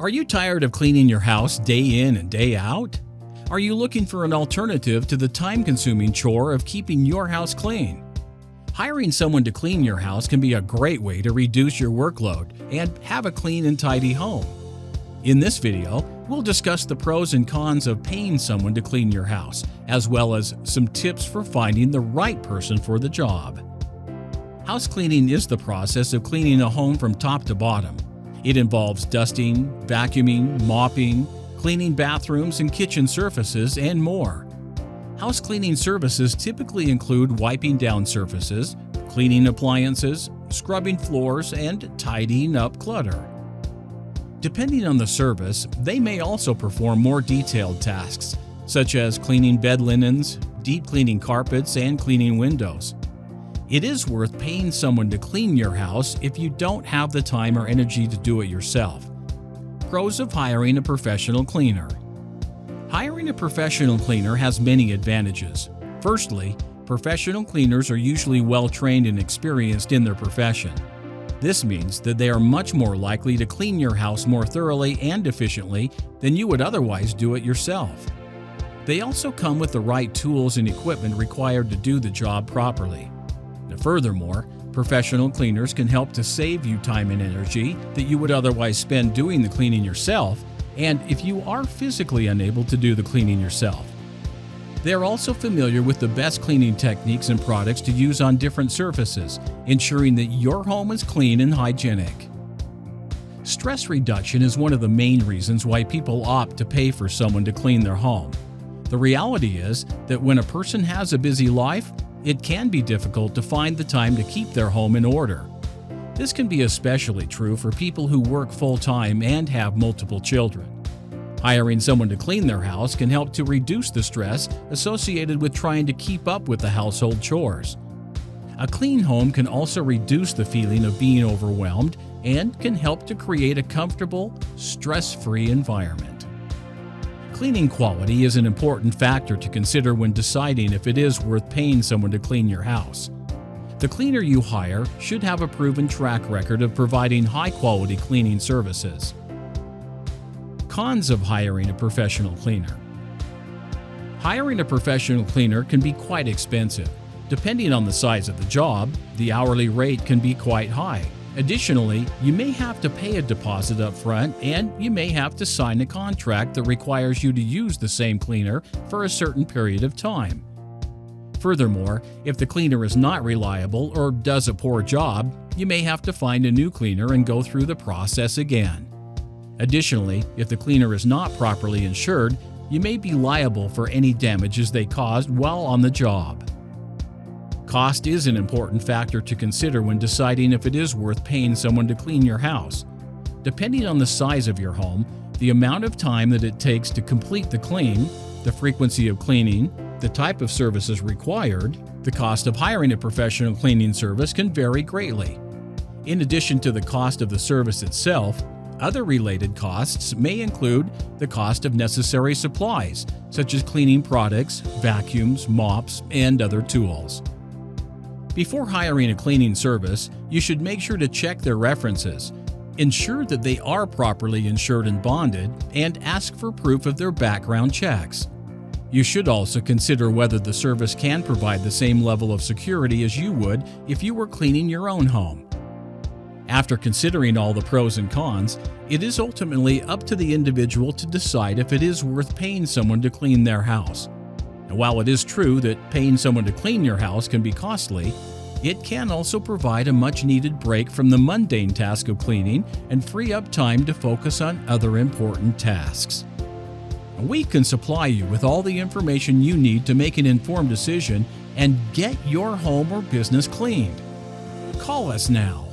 Are you tired of cleaning your house day in and day out? Are you looking for an alternative to the time-consuming chore of keeping your house clean? Hiring someone to clean your house can be a great way to reduce your workload and have a clean and tidy home. In this video, we'll discuss the pros and cons of paying someone to clean your house, as well as some tips for finding the right person for the job. House cleaning is the process of cleaning a home from top to bottom. It involves dusting, vacuuming, mopping, cleaning bathrooms and kitchen surfaces, and more. House cleaning services typically include wiping down surfaces, cleaning appliances, scrubbing floors, and tidying up clutter. Depending on the service, they may also perform more detailed tasks, such as cleaning bed linens, deep cleaning carpets, and cleaning windows. It is worth paying someone to clean your house if you don't have the time or energy to do it yourself. Pros of hiring a professional cleaner. Hiring a professional cleaner has many advantages. Firstly, professional cleaners are usually well-trained and experienced in their profession. This means that they are much more likely to clean your house more thoroughly and efficiently than you would otherwise do it yourself. They also come with the right tools and equipment required to do the job properly. Furthermore, professional cleaners can help to save you time and energy that you would otherwise spend doing the cleaning yourself, and if you are physically unable to do the cleaning yourself. They are also familiar with the best cleaning techniques and products to use on different surfaces, ensuring that your home is clean and hygienic. Stress reduction is one of the main reasons why people opt to pay for someone to clean their home. The reality is that when a person has a busy life, it can be difficult to find the time to keep their home in order. This can be especially true for people who work full-time and have multiple children. Hiring someone to clean their house can help to reduce the stress associated with trying to keep up with the household chores. A clean home can also reduce the feeling of being overwhelmed and can help to create a comfortable, stress-free environment. Cleaning quality is an important factor to consider when deciding if it is worth paying someone to clean your house. The cleaner you hire should have a proven track record of providing high-quality cleaning services. Cons of hiring a professional cleaner. Hiring a professional cleaner can be quite expensive. Depending on the size of the job, the hourly rate can be quite high. Additionally, you may have to pay a deposit up front, and you may have to sign a contract that requires you to use the same cleaner for a certain period of time. Furthermore, if the cleaner is not reliable or does a poor job, you may have to find a new cleaner and go through the process again. Additionally, if the cleaner is not properly insured, you may be liable for any damages they caused while on the job. Cost is an important factor to consider when deciding if it is worth paying someone to clean your house. Depending on the size of your home, the amount of time that it takes to complete the clean, the frequency of cleaning, the type of services required, the cost of hiring a professional cleaning service can vary greatly. In addition to the cost of the service itself, other related costs may include the cost of necessary supplies, such as cleaning products, vacuums, mops, and other tools. Before hiring a cleaning service, you should make sure to check their references. Ensure that they are properly insured and bonded, and ask for proof of their background checks. You should also consider whether the service can provide the same level of security as you would if you were cleaning your own home. After considering all the pros and cons, it is ultimately up to the individual to decide if it is worth paying someone to clean their house. While it is true that paying someone to clean your house can be costly, it can also provide a much-needed break from the mundane task of cleaning and free up time to focus on other important tasks. We can supply you with all the information you need to make an informed decision and get your home or business cleaned. Call us now.